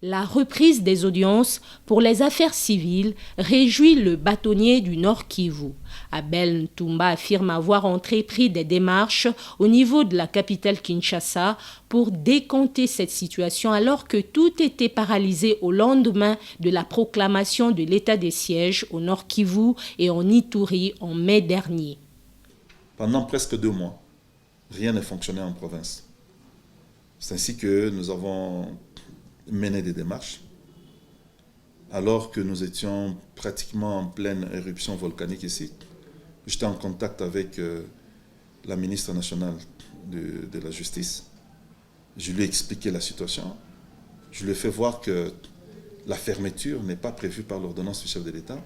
La reprise des audiences pour les affaires civiles réjouit le bâtonnier du Nord Kivu. Abel Ntumba affirme avoir entrepris des démarches au niveau de la capitale Kinshasa pour décompter cette situation alors que tout était paralysé au lendemain de la proclamation de l'état des sièges au Nord Kivu et en Ituri en mai dernier. Pendant presque 2 mois, rien ne fonctionnait en province. C'est ainsi que nous avons mené des démarches, alors que nous étions pratiquement en pleine éruption volcanique ici. J'étais en contact avec la ministre nationale de la Justice. Je lui ai expliqué la situation. Je lui ai fait voir que la fermeture n'est pas prévue par l'ordonnance du chef de l'État.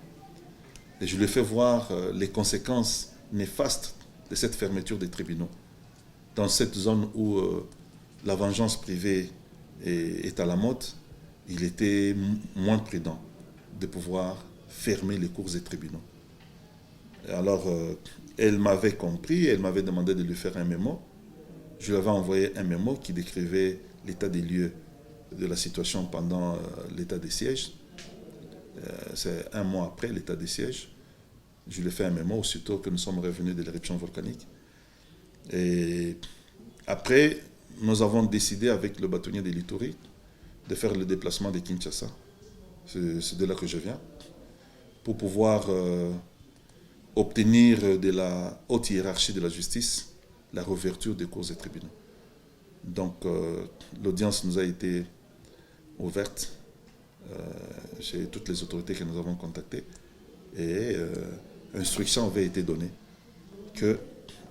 Et je lui ai fait voir les conséquences néfastes de cette fermeture des tribunaux. Dans cette zone où la vengeance privée est à la mode, il était moins prudent de pouvoir fermer les cours des tribunaux. Et alors, elle m'avait compris, elle m'avait demandé de lui faire un mémo. Je lui avais envoyé un mémo qui décrivait l'état des lieux de la situation pendant l'état des sièges. C'est 1 mois après l'état des sièges. Je lui ai fait un mémo aussitôt que nous sommes revenus de l'éruption volcanique. Et après, nous avons décidé avec le bâtonnier de l'Ituri de faire le déplacement de Kinshasa. C'est de là que je viens. Pour pouvoir obtenir de la haute hiérarchie de la justice la réouverture des cours et tribunaux. Donc l'audience nous a été ouverte chez toutes les autorités que nous avons contactées et instruction avait été donnée que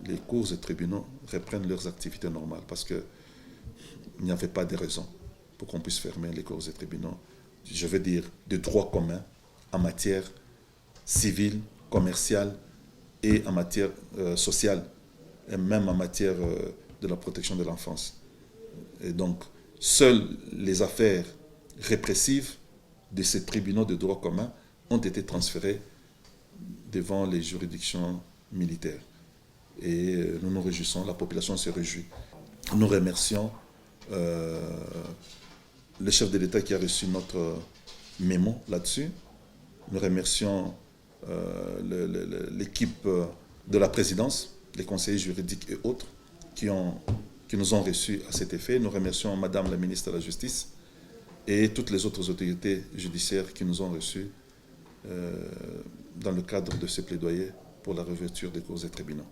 les cours et tribunaux reprennent leurs activités normales parce qu'il n'y avait pas de raison pour qu'on puisse fermer les cours et tribunaux, je veux dire, de droit commun en matière civile, commerciale et en matière sociale, et même en matière de la protection de l'enfance. Et donc, seules les affaires répressives de ces tribunaux de droit commun ont été transférées devant les juridictions militaires. Et nous nous réjouissons, la population se réjouit. Nous remercions le chef de l'État qui a reçu notre mémo là-dessus. Nous remercions l'équipe de la présidence, les conseillers juridiques et autres qui nous ont reçus à cet effet. Nous remercions Madame la ministre de la Justice et toutes les autres autorités judiciaires qui nous ont reçus dans le cadre de ce plaidoyer pour la réouverture des cours et tribunaux.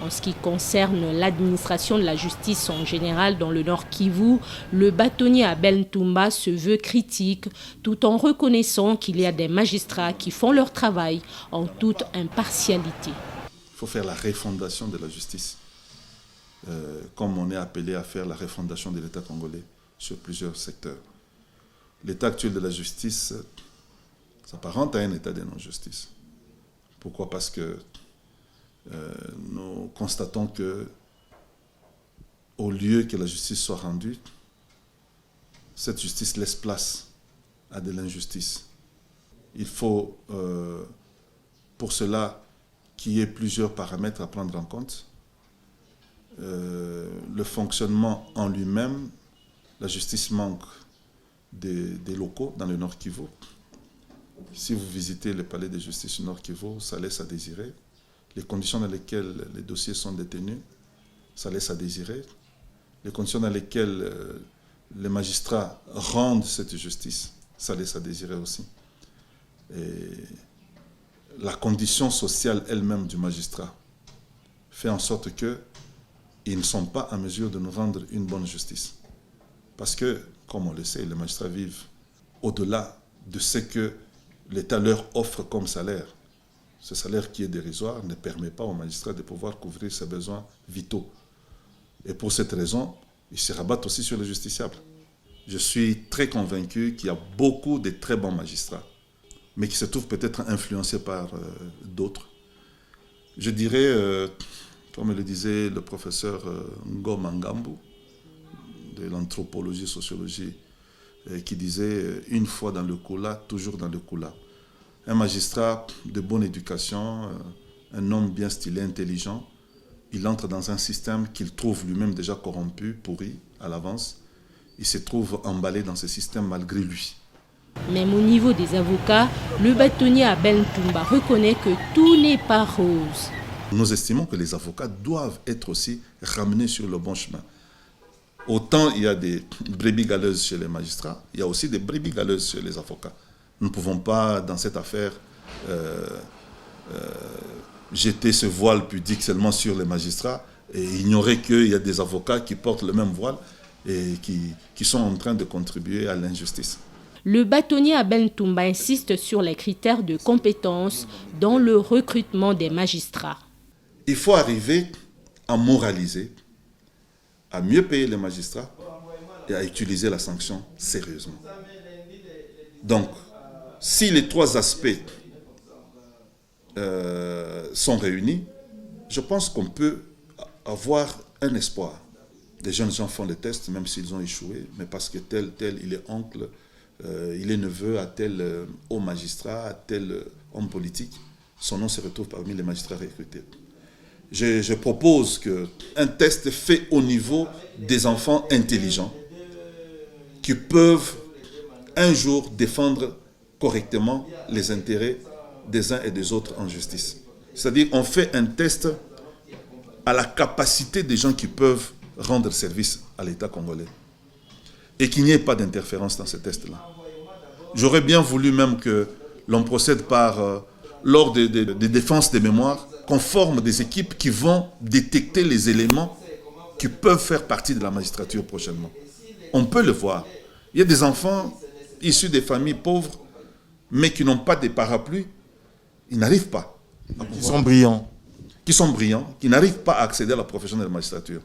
En ce qui concerne l'administration de la justice en général dans le Nord Kivu, le bâtonnier Abel Ntumba se veut critique tout en reconnaissant qu'il y a des magistrats qui font leur travail en toute impartialité. Il faut faire la refondation de la justice, comme on est appelé à faire la refondation de l'État congolais sur plusieurs secteurs. L'état actuel de la justice s'apparente à un état de non-justice. Pourquoi? Parce que nous constatons que, au lieu que la justice soit rendue, cette justice laisse place à de l'injustice. Il faut, pour cela, qu'il y ait plusieurs paramètres à prendre en compte. Le fonctionnement en lui-même, la justice manque des locaux dans le Nord Kivu. Si vous visitez le palais de justice du Nord Kivu, ça laisse à désirer. Les conditions dans lesquelles les dossiers sont détenus, ça laisse à désirer. Les conditions dans lesquelles les magistrats rendent cette justice, ça laisse à désirer aussi. Et la condition sociale elle-même du magistrat fait en sorte qu'ils ne sont pas en mesure de nous rendre une bonne justice. Parce que, comme on le sait, les magistrats vivent au-delà de ce que l'État leur offre comme salaire. Ce salaire qui est dérisoire ne permet pas aux magistrats de pouvoir couvrir ses besoins vitaux. Et pour cette raison, ils se rabattent aussi sur les justiciables. Je suis très convaincu qu'il y a beaucoup de très bons magistrats, mais qui se trouvent peut-être influencés par d'autres. Je dirais, comme le disait le professeur Ngoma Ngambu, de l'anthropologie, sociologie, qui disait « une fois dans le Kula, toujours dans le Kula ». Un magistrat de bonne éducation, un homme bien stylé, intelligent, il entre dans un système qu'il trouve lui-même déjà corrompu, pourri, à l'avance. il se trouve emballé dans ce système malgré lui. Même au niveau des avocats, le bâtonnier Abel Ntumba reconnaît que tout n'est pas rose. Nous estimons que les avocats doivent être aussi ramenés sur le bon chemin. Autant il y a des brebis galeuses chez les magistrats, il y a aussi des brebis galeuses chez les avocats. Nous ne pouvons pas, dans cette affaire, jeter ce voile pudique seulement sur les magistrats et ignorer qu'il y a des avocats qui portent le même voile et qui sont en train de contribuer à l'injustice. Le bâtonnier Abel Ntumba insiste sur les critères de compétence dans le recrutement des magistrats. Il faut arriver à moraliser, à mieux payer les magistrats et à utiliser la sanction sérieusement. Donc, si les trois aspects sont réunis, je pense qu'on peut avoir un espoir. Les jeunes gens font des tests, même s'ils ont échoué, mais parce que tel, il est oncle, il est neveu à tel haut magistrat, à tel homme politique, son nom se retrouve parmi les magistrats recrutés. Je propose qu'un test fait au niveau des enfants intelligents qui peuvent un jour défendre correctement les intérêts des uns et des autres en justice. C'est-à-dire qu'on fait un test à la capacité des gens qui peuvent rendre service à l'État congolais. Et qu'il n'y ait pas d'interférence dans ce test-là. J'aurais bien voulu même que l'on procède par, lors des défenses des mémoires, qu'on forme des équipes qui vont détecter les éléments qui peuvent faire partie de la magistrature prochainement. On peut le voir. Il y a des enfants issus des familles pauvres, mais qui n'ont pas de parapluies. Ils n'arrivent pas. Qui sont brillants. Qui sont brillants, qui n'arrivent pas à accéder à la profession de la magistrature.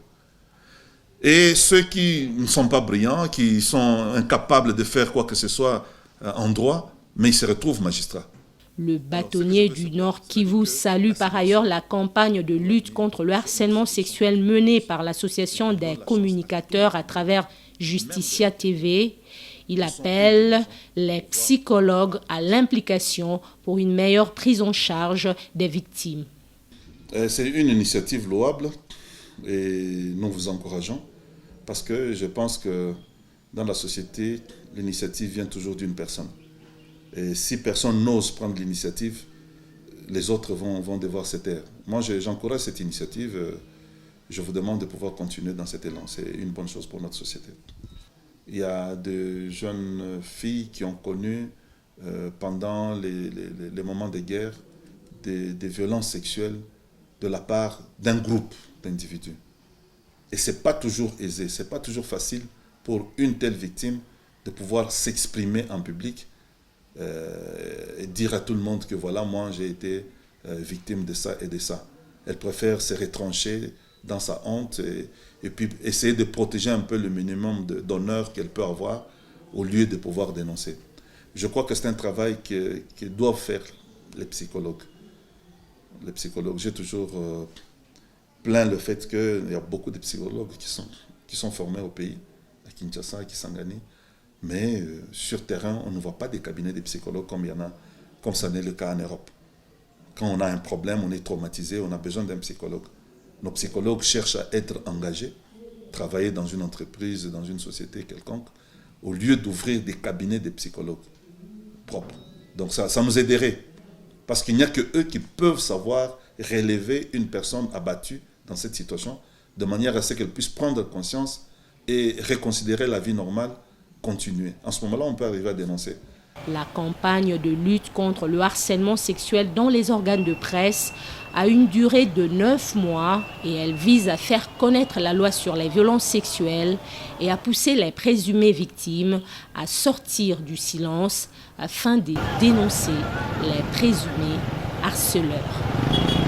Et ceux qui ne sont pas brillants, qui sont incapables de faire quoi que ce soit en droit, mais ils se retrouvent magistrats. Le bâtonnier du Nord Kivu salue par ailleurs la campagne de lutte contre le harcèlement sexuel menée par l'association des communicateurs à travers Justicia TV. Il appelle les psychologues à l'implication pour une meilleure prise en charge des victimes. C'est une initiative louable et nous vous encourageons parce que je pense que dans la société, l'initiative vient toujours d'une personne. Et si personne n'ose prendre l'initiative, les autres vont devoir se taire. Moi, j'encourage cette initiative. Je vous demande de pouvoir continuer dans cet élan. C'est une bonne chose pour notre société. Il y a de jeunes filles qui ont connu, pendant les moments de guerre, des violences sexuelles de la part d'un groupe d'individus. Et ce n'est pas toujours aisé, ce n'est pas toujours facile pour une telle victime de pouvoir s'exprimer en public et dire à tout le monde que voilà, moi j'ai été victime de ça et de ça. Elle préfère se retrancher dans sa honte et puis essayer de protéger un peu le minimum d'honneur qu'elle peut avoir au lieu de pouvoir dénoncer. Je crois que c'est un travail que doivent faire les psychologues. Les psychologues, j'ai toujours plaint le fait qu'il y a beaucoup de psychologues qui sont formés au pays, à Kinshasa, à Kisangani, mais sur terrain, on ne voit pas des cabinets de psychologues comme ça n'est le cas en Europe. Quand on a un problème, on est traumatisé, on a besoin d'un psychologue. Nos psychologues cherchent à être engagés, travailler dans une entreprise, dans une société quelconque, au lieu d'ouvrir des cabinets de psychologues propres. Donc ça nous aiderait, parce qu'il n'y a que eux qui peuvent savoir relever une personne abattue dans cette situation, de manière à ce qu'elle puisse prendre conscience et reconsidérer la vie normale, continuer. En ce moment-là, on peut arriver à dénoncer. La campagne de lutte contre le harcèlement sexuel dans les organes de presse a une durée de 9 mois et elle vise à faire connaître la loi sur les violences sexuelles et à pousser les présumées victimes à sortir du silence afin de dénoncer les présumés harceleurs.